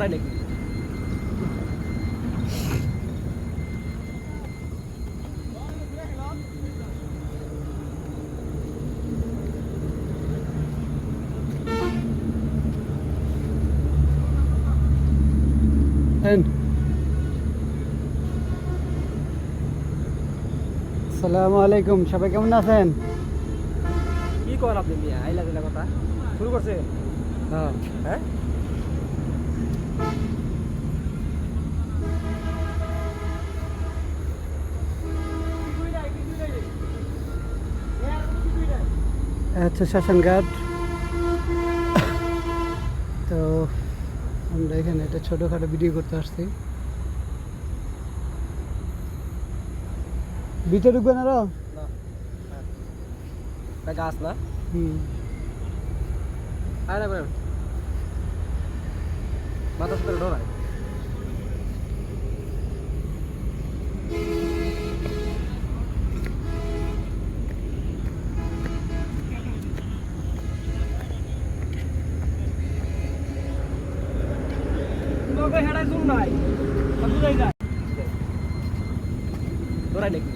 ধরাই নাকি আসসালামু আলাইকুম, সবাই কেমন আছেন? কি করেন আপনি মিয়া আইলা দিলা কথা শুরু করছে হ্যাঁ, হ্যাঁ হচ্ছে শ্মশানঘাট। তো আমরা এখানে একটা ছোটোখাটো ভিডিও করতে আসছি। ভিতরে ঢুকবেন আরো? না এটা গাছ না হুম। আয় না ম্যাম মাথা সাথে ডরায় তোমাকে হেডাই শুন নাই বুঝাই যায় ডরাই নাকি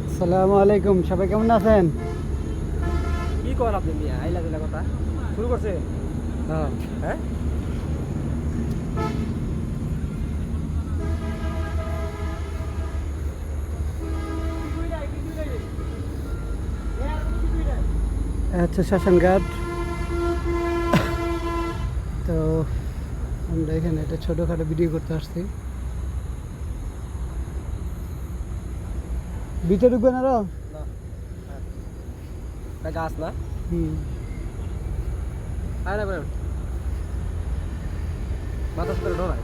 আসসালামু আলাইকুম, সবাই কেমন আছেন? কি করেন আপনি মিয়া আইলা দিলা কথা শুরু করছে হ্যাঁ, হ্যাঁ হচ্ছে শ্মশানঘাট। তো আমরা এখানে একটা ছোটোখাটো ভিডিও করতে আসছি। ভিতরে ঢুকবেন আরো? না এটা গাছ না হুম। আয় না ম্যাম মাথা সাথে ডরায়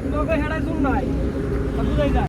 তোমাকে হেডাই শুন নাই বুঝাই যায়